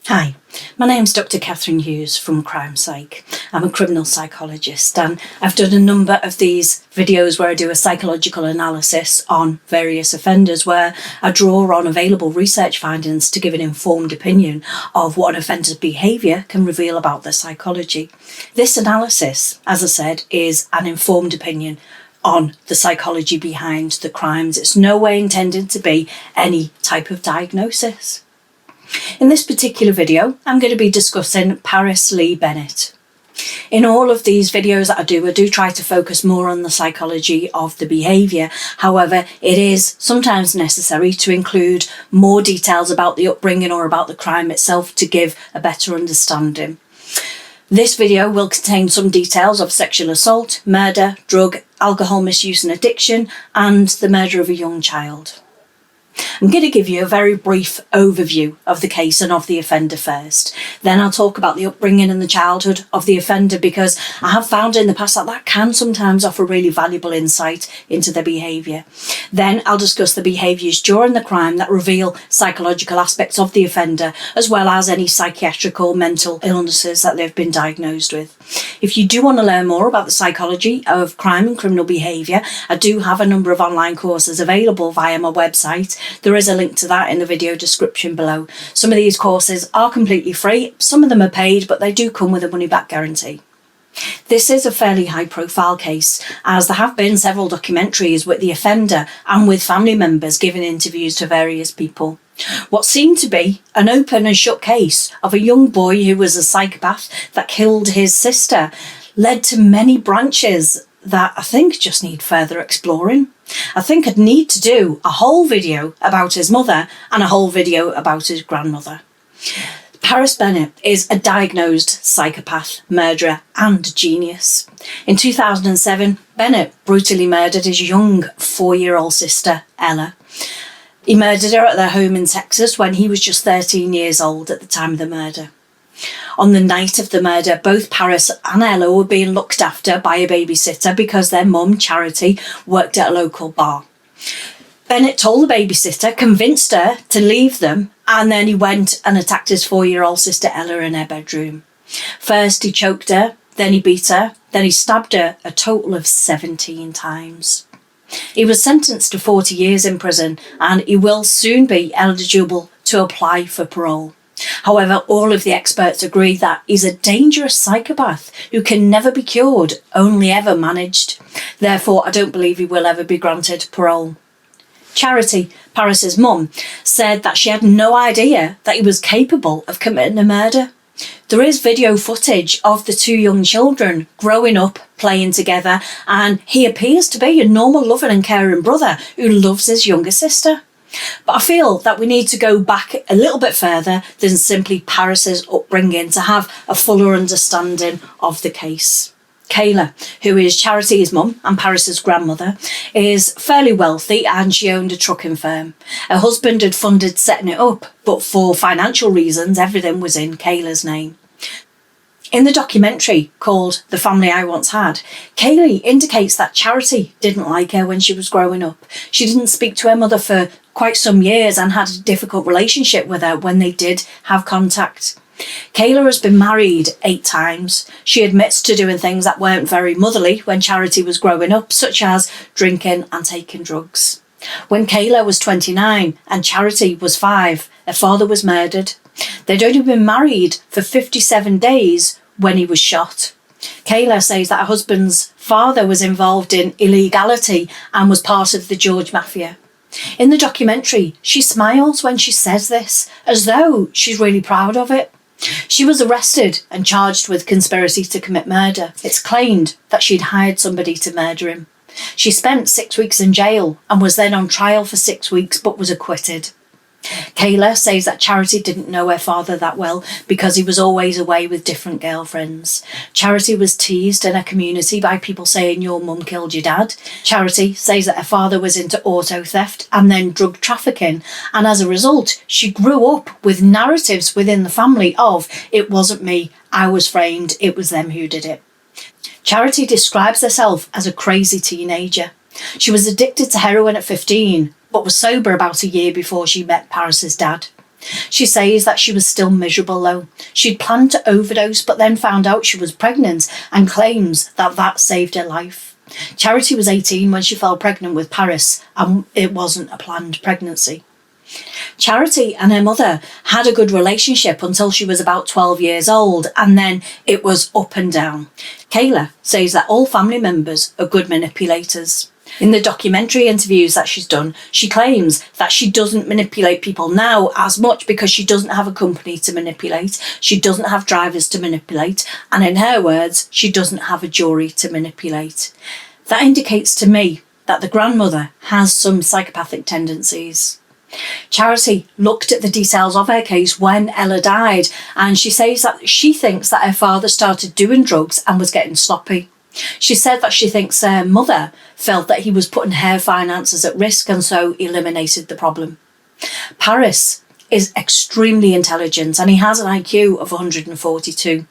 Hi, my name's Dr. Catherine Hughes from Crime Psych. I'm a criminal psychologist and I've done a number of these videos where I do a psychological analysis on various offenders where I draw on available research findings to give an informed opinion of what an offender's behaviour can reveal about their psychology. This analysis, as I said, is an informed opinion on the psychology behind the crimes. It's no way intended to be any type of diagnosis. In this particular video, I'm going to be discussing Paris Bennett. In all of these videos that I do try to focus more on the psychology of the behaviour. However, it is sometimes necessary to include more details about the upbringing or about the crime itself to give a better understanding. This video will contain some details of sexual assault, murder, drug, alcohol misuse and addiction, and the murder of a young child. I'm going to give you a very brief overview of the case and of the offender first. Then I'll talk about the upbringing and the childhood of the offender, because I have found in the past that can sometimes offer really valuable insight into their behaviour. Then I'll discuss the behaviours during the crime that reveal psychological aspects of the offender, as well as any psychiatric or mental illnesses that they've been diagnosed with. If you do want to learn more about the psychology of crime and criminal behaviour, I do have a number of online courses available via my website. There is a link to that in the video description below. Some of these courses are completely free, some of them are paid, but they do come with a money back guarantee. This is a fairly high profile case, as there have been several documentaries with the offender and with family members giving interviews to various people. What seemed to be an open and shut case of a young boy who was a psychopath that killed his sister led to many branches that I think just need further exploring. I think I'd need to do a whole video about his mother and a whole video about his grandmother. Paris Bennett is a diagnosed psychopath, murderer and genius. In 2007, Bennett brutally murdered his young 4-year-old sister, Ella. He murdered her at their home in Texas when he was just 13 years old at the time of the murder. On the night of the murder, both Paris and Ella were being looked after by a babysitter because their mum, Charity, worked at a local bar. Bennett told the babysitter, convinced her to leave them, and then he went and attacked his 4-year-old sister Ella in her bedroom. First he choked her, then he beat her, then he stabbed her a total of 17 times. He was sentenced to 40 years in prison and he will soon be eligible to apply for parole. However, all of the experts agree that he's a dangerous psychopath who can never be cured, only ever managed. Therefore, I don't believe he will ever be granted parole. Charity, Paris's mum, said that she had no idea that he was capable of committing a murder. There is video footage of the two young children growing up, playing together, and he appears to be a normal, loving and caring brother who loves his younger sister. But I feel that we need to go back a little bit further than simply Paris's upbringing to have a fuller understanding of the case. Kayla, who is Charity's mum and Paris's grandmother, is fairly wealthy and she owned a trucking firm. Her husband had funded setting it up, but for financial reasons, everything was in Kayla's name. In the documentary called The Family I Once Had, Kaylee indicates that Charity didn't like her when she was growing up. She didn't speak to her mother for quite some years and had a difficult relationship with her when they did have contact. Kayla has been married 8 times. She admits to doing things that weren't very motherly when Charity was growing up, such as drinking and taking drugs. When Kayla was 29 and Charity was 5, her father was murdered. They'd only been married for 57 days when he was shot. Kayla says that her husband's father was involved in illegality and was part of the George Mafia. In the documentary, she smiles when she says this, as though she's really proud of it. She was arrested and charged with conspiracy to commit murder. It's claimed that she'd hired somebody to murder him. She spent 6 weeks in jail and was then on trial for 6 weeks but was acquitted. Kayla says that Charity didn't know her father that well because he was always away with different girlfriends. Charity was teased in her community by people saying your mum killed your dad. Charity says that her father was into auto theft and then drug trafficking, and as a result she grew up with narratives within the family of it wasn't me, I was framed, it was them who did it. Charity describes herself as a crazy teenager. She was addicted to heroin at 15 but was sober about a year before she met Paris's dad. She says that she was still miserable though. She'd planned to overdose but then found out she was pregnant and claims that that saved her life. Charity was 18 when she fell pregnant with Paris, and it wasn't a planned pregnancy. Charity and her mother had a good relationship until she was about 12 years old, and then it was up and down. Kayla says that all family members are good manipulators. In the documentary interviews that she's done, she claims that she doesn't manipulate people now as much because she doesn't have a company to manipulate, she doesn't have drivers to manipulate, and in her words, she doesn't have a jury to manipulate. That indicates to me that the grandmother has some psychopathic tendencies. Charity looked at the details of her case when Ella died, and she says that she thinks that her father started doing drugs and was getting sloppy. She said that she thinks her mother felt that he was putting her finances at risk and so eliminated the problem. Paris is extremely intelligent and he has an IQ of 142.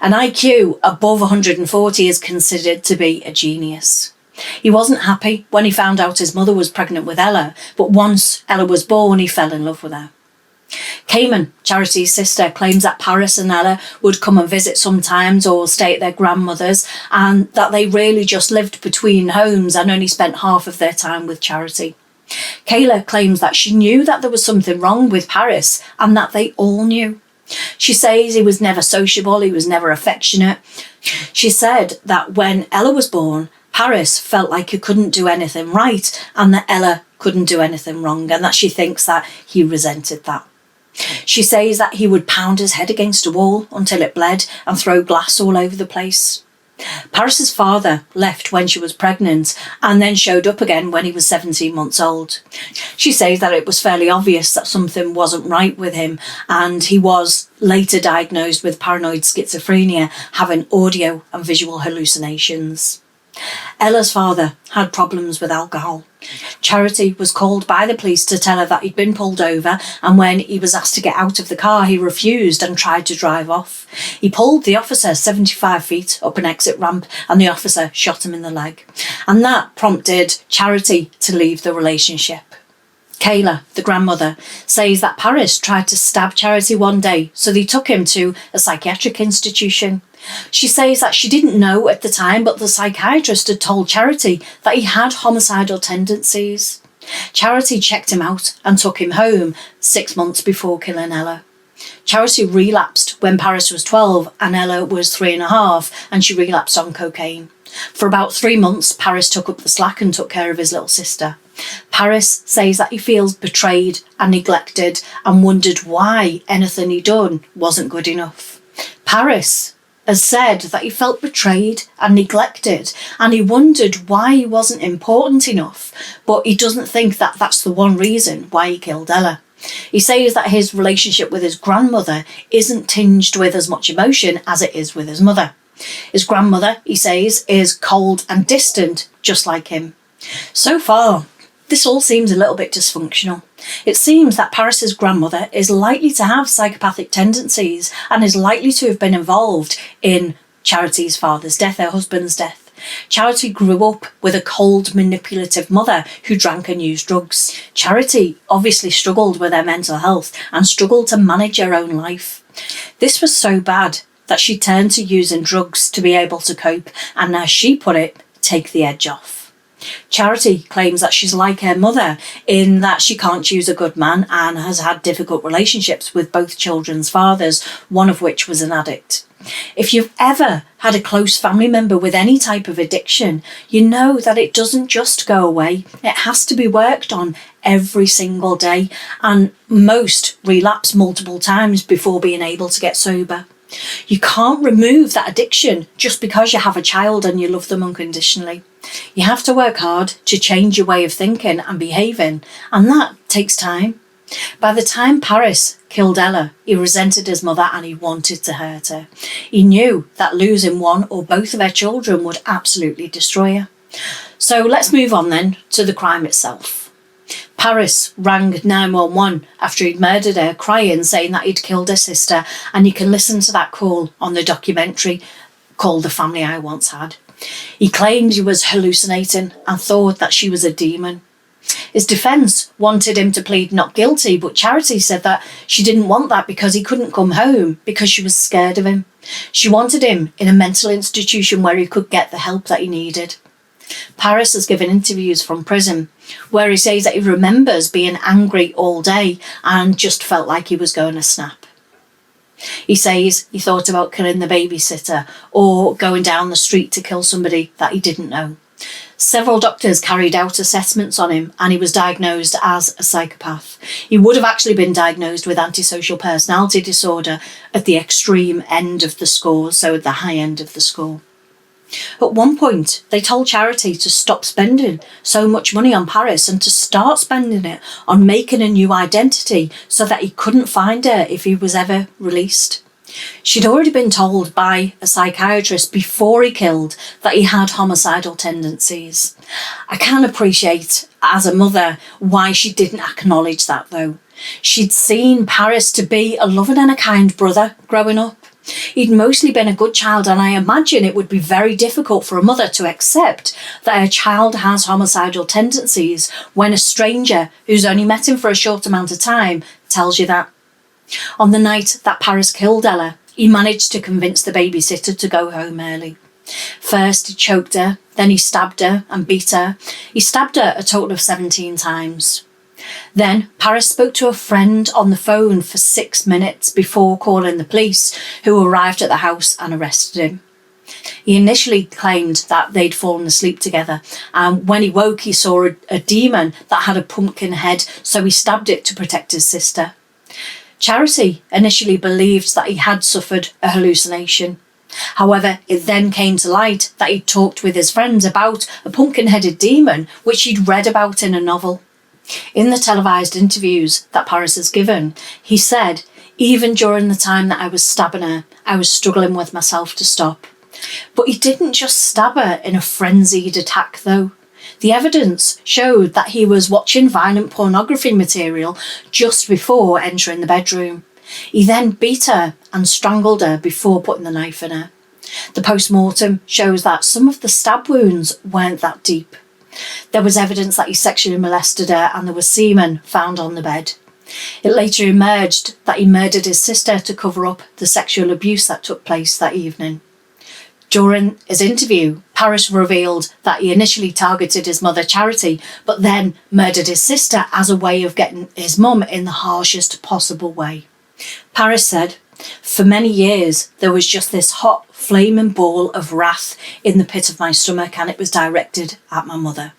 An IQ above 140 is considered to be a genius. He wasn't happy when he found out his mother was pregnant with Ella, but once Ella was born, he fell in love with her. Cayman, Charity's sister, claims that Paris and Ella would come and visit sometimes or stay at their grandmother's, and that they really just lived between homes and only spent half of their time with Charity. Kayla claims that she knew that there was something wrong with Paris and that they all knew. She says he was never sociable, he was never affectionate. She said that when Ella was born, Paris felt like he couldn't do anything right and that Ella couldn't do anything wrong, and that she thinks that he resented that. She says that he would pound his head against a wall until it bled and throw glass all over the place. Paris's father left when she was pregnant and then showed up again when he was 17 months old. She says that it was fairly obvious that something wasn't right with him, and he was later diagnosed with paranoid schizophrenia, having audio and visual hallucinations. Ella's father had problems with alcohol. Charity was called by the police to tell her that he'd been pulled over, and when he was asked to get out of the car, he refused and tried to drive off. He pulled the officer 75 feet up an exit ramp and the officer shot him in the leg. And that prompted Charity to leave the relationship. Kayla, the grandmother, says that Paris tried to stab Charity one day, so they took him to a psychiatric institution. She says that she didn't know at the time, but the psychiatrist had told Charity that he had homicidal tendencies. Charity checked him out and took him home 6 months before killing Ella. Charity relapsed when Paris was 12 and Ella was 3.5, and she relapsed on cocaine. For about 3 months, Paris took up the slack and took care of his little sister. Paris says that he feels betrayed and neglected and wondered why anything he'd done wasn't good enough. Paris has said that he felt betrayed and neglected and he wondered why he wasn't important enough, but he doesn't think that that's the one reason why he killed Ella. He says that his relationship with his grandmother isn't tinged with as much emotion as it is with his mother. His grandmother, he says, is cold and distant, just like him. So far, this all seems a little bit dysfunctional. It seems that Paris's grandmother is likely to have psychopathic tendencies and is likely to have been involved in Charity's father's death, her husband's death. Charity grew up with a cold, manipulative mother who drank and used drugs. Charity obviously struggled with her mental health and struggled to manage her own life. This was so bad that she turned to using drugs to be able to cope and, as she put it, take the edge off. Charity claims that she's like her mother in that she can't choose a good man and has had difficult relationships with both children's fathers, one of which was an addict. If you've ever had a close family member with any type of addiction, you know that it doesn't just go away. It has to be worked on every single day, and most relapse multiple times before being able to get sober. You can't remove that addiction just because you have a child and you love them unconditionally. You have to work hard to change your way of thinking and behaving, and that takes time. By the time Paris killed Ella, he resented his mother and he wanted to hurt her. He knew that losing one or both of her children would absolutely destroy her. So let's move on then to the crime itself. Paris rang 911 after he'd murdered her, crying, saying that he'd killed her sister, and you can listen to that call on the documentary called The Family I Once Had. He claimed he was hallucinating and thought that she was a demon. His defence wanted him to plead not guilty, but Charity said that she didn't want that because he couldn't come home because she was scared of him. She wanted him in a mental institution where he could get the help that he needed. Paris has given interviews from prison where he says that he remembers being angry all day and just felt like he was going to snap. He says he thought about killing the babysitter or going down the street to kill somebody that he didn't know. Several doctors carried out assessments on him and he was diagnosed as a psychopath. He would have actually been diagnosed with antisocial personality disorder at the extreme end of the score, so at the high end of the score. At one point, they told Charity to stop spending so much money on Paris and to start spending it on making a new identity so that he couldn't find her if he was ever released. She'd already been told by a psychiatrist before he killed that he had homicidal tendencies. I can appreciate, as a mother, why she didn't acknowledge that though. She'd seen Paris to be a loving and a kind brother growing up. He'd mostly been a good child, and I imagine it would be very difficult for a mother to accept that her child has homicidal tendencies when a stranger who's only met him for a short amount of time tells you that. On the night that Paris killed Ella, he managed to convince the babysitter to go home early. First, he choked her, then he stabbed her and beat her. He stabbed her a total of 17 times. Then Paris spoke to a friend on the phone for 6 minutes before calling the police, who arrived at the house and arrested him. He initially claimed that they'd fallen asleep together, and when he woke he saw a demon that had a pumpkin head, so he stabbed it to protect his sister. Charity initially believed that he had suffered a hallucination. However, it then came to light that he'd talked with his friends about a pumpkin-headed demon, which he'd read about in a novel. In the televised interviews that Paris has given, he said, "Even during the time that I was stabbing her, I was struggling with myself to stop." But he didn't just stab her in a frenzied attack though. The evidence showed that he was watching violent pornography material just before entering the bedroom. He then beat her and strangled her before putting the knife in her. The post-mortem shows that some of the stab wounds weren't that deep. There was evidence that he sexually molested her and there was semen found on the bed. It later emerged that he murdered his sister to cover up the sexual abuse that took place that evening. During his interview, Paris revealed that he initially targeted his mother Charity, but then murdered his sister as a way of getting his mum in the harshest possible way. Paris said, "For many years, there was just this hot, flaming ball of wrath in the pit of my stomach, and it was directed at my mother.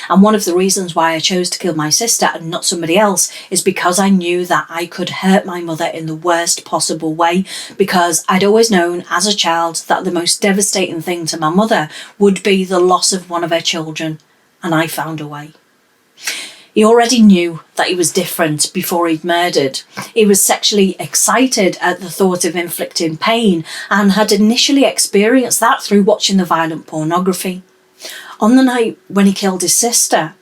And one of the reasons why I chose to kill my sister and not somebody else is because I knew that I could hurt my mother in the worst possible way, because I'd always known as a child that the most devastating thing to my mother would be the loss of one of her children, and I found a way." He already knew that he was different before he'd murdered. He was sexually excited at the thought of inflicting pain and had initially experienced that through watching the violent pornography. On the night when he killed his sister,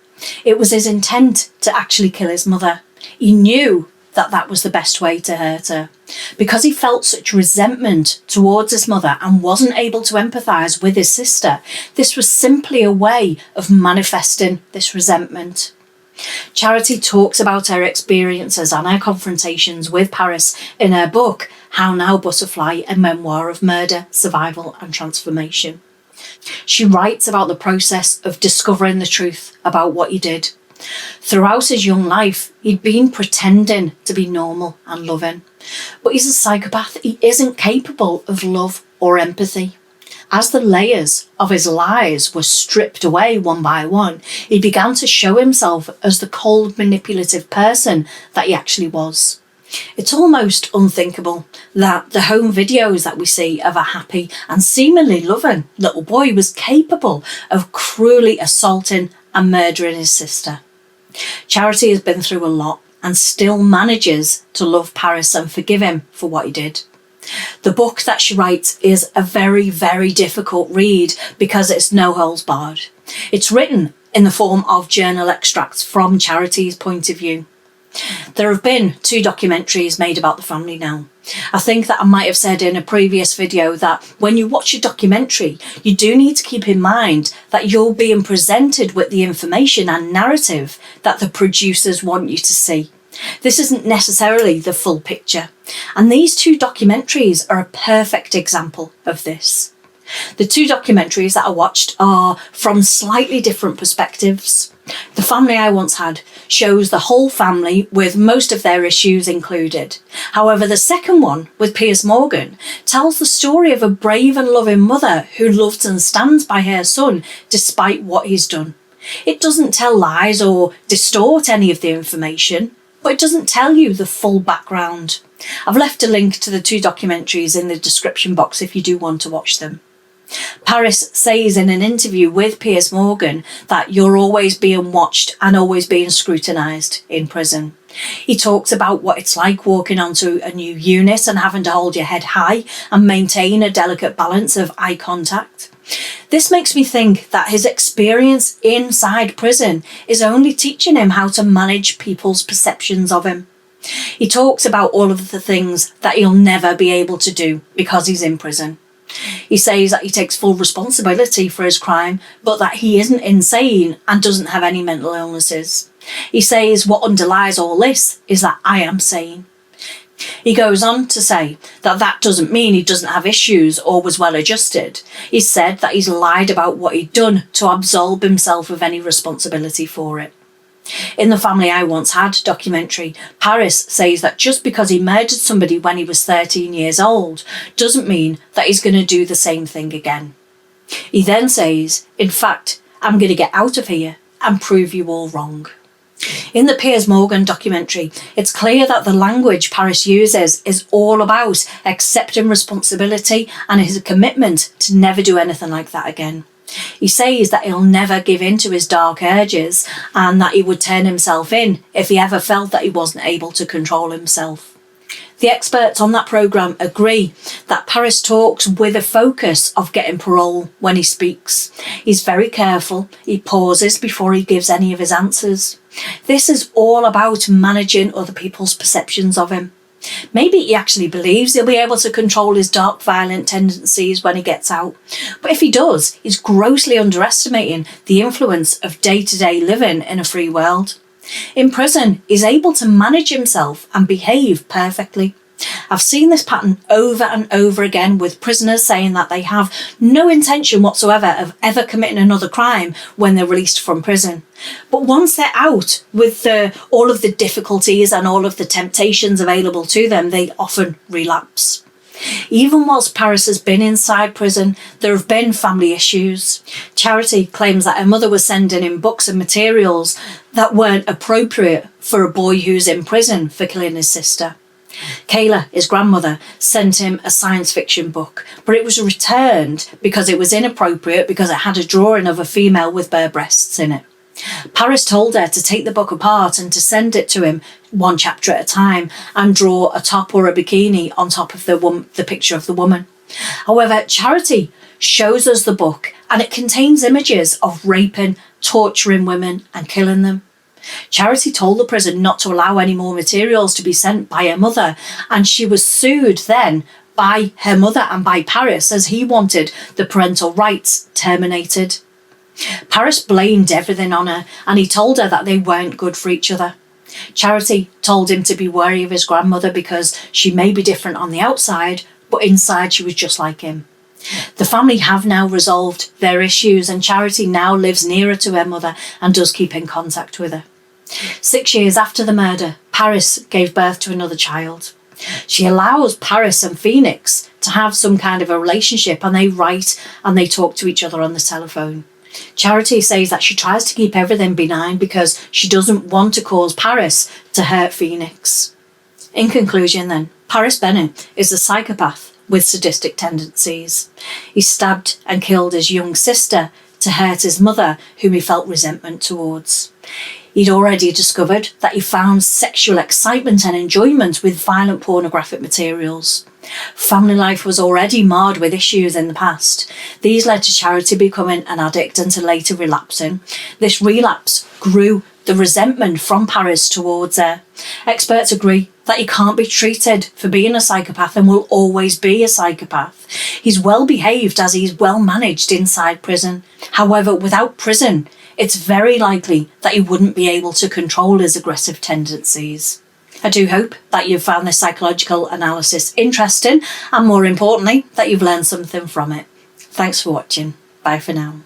it was his intent to actually kill his mother. He knew that that was the best way to hurt her. Because he felt such resentment towards his mother and wasn't able to empathise with his sister, this was simply a way of manifesting this resentment. Charity talks about her experiences and her confrontations with Paris in her book, How Now Butterfly, a memoir of murder, survival and transformation. She writes about the process of discovering the truth about what he did. Throughout his young life, he'd been pretending to be normal and loving. But he's a psychopath. He isn't capable of love or empathy. As the layers of his lies were stripped away one by one, he began to show himself as the cold, manipulative person that he actually was. It's almost unthinkable that the home videos that we see of a happy and seemingly loving little boy was capable of cruelly assaulting and murdering his sister. Charity has been through a lot and still manages to love Paris and forgive him for what he did. The book that she writes is a very, very difficult read because it's no holds barred. It's written in the form of journal extracts from Charity's point of view. There have been 2 documentaries made about the family now. I think that I might have said in a previous video that when you watch a documentary, you do need to keep in mind that you're being presented with the information and narrative that the producers want you to see. This isn't necessarily the full picture. And these two documentaries are a perfect example of this. The two documentaries that I watched are from slightly different perspectives. The Family I Once Had shows the whole family with most of their issues included. However, the second one, with Piers Morgan, tells the story of a brave and loving mother who loves and stands by her son despite what he's done. It doesn't tell lies or distort any of the information, but it doesn't tell you the full background. I've left a link to the two documentaries in the description box if you do want to watch them. Paris says in an interview with Piers Morgan that you're always being watched and always being scrutinised in prison. He talks about what it's like walking onto a new unit and having to hold your head high and maintain a delicate balance of eye contact. This makes me think that his experience inside prison is only teaching him how to manage people's perceptions of him. He talks about all of the things that he'll never be able to do because he's in prison. He says that he takes full responsibility for his crime, but that he isn't insane and doesn't have any mental illnesses. He says what underlies all this is that I am sane. He goes on to say that that doesn't mean he doesn't have issues or was well adjusted. He said that he's lied about what he'd done to absolve himself of any responsibility for it. In the Family I Once Had documentary, Paris says that just because he murdered somebody when he was 13 years old doesn't mean that he's going to do the same thing again. He then says, in fact, I'm going to get out of here and prove you all wrong. In the Piers Morgan documentary, it's clear that the language Paris uses is all about accepting responsibility and his commitment to never do anything like that again. He says that he'll never give in to his dark urges and that he would turn himself in if he ever felt that he wasn't able to control himself. The experts on that programme agree that Paris talks with a focus of getting parole when he speaks. He's very careful, he pauses before he gives any of his answers. This is all about managing other people's perceptions of him. Maybe he actually believes he'll be able to control his dark, violent tendencies when he gets out. But if he does, he's grossly underestimating the influence of day-to-day living in a free world. In prison, he's able to manage himself and behave perfectly. I've seen this pattern over and over again with prisoners saying that they have no intention whatsoever of ever committing another crime when they're released from prison. But once they're out with all of the difficulties and all of the temptations available to them, they often relapse. Even whilst Paris has been inside prison, there have been family issues. Charity claims that her mother was sending him books and materials that weren't appropriate for a boy who's in prison for killing his sister. Kayla, his grandmother, sent him a science fiction book, but it was returned because it was inappropriate because it had a drawing of a female with bare breasts in it. Paris told her to take the book apart and to send it to him one chapter at a time and draw a top or a bikini on top of the picture of the woman. However, Charity shows us the book and it contains images of raping, torturing women and killing them. Charity told the prison not to allow any more materials to be sent by her mother, and she was sued then by her mother and by Paris as he wanted the parental rights terminated. Paris blamed everything on her and he told her that they weren't good for each other. Charity told him to be wary of his grandmother because she may be different on the outside, but inside she was just like him. The family have now resolved their issues and Charity now lives nearer to her mother and does keep in contact with her. 6 years after the murder, Paris gave birth to another child. She allows Paris and Phoenix to have some kind of a relationship and they write and they talk to each other on the telephone. Charity says that she tries to keep everything benign because she doesn't want to cause Paris to hurt Phoenix. In conclusion then, Paris Bennett is a psychopath with sadistic tendencies. He stabbed and killed his young sister to hurt his mother, whom he felt resentment towards. He'd already discovered that he found sexual excitement and enjoyment with violent pornographic materials. Family life was already marred with issues in the past. These led to Charity becoming an addict and to later relapsing. This relapse grew the resentment from Paris towards her. Experts agree that he can't be treated for being a psychopath and will always be a psychopath. He's well behaved as he's well managed inside prison. However, without prison, it's very likely that he wouldn't be able to control his aggressive tendencies. I do hope that you've found this psychological analysis interesting and, more importantly, that you've learned something from it. Thanks for watching. Bye for now.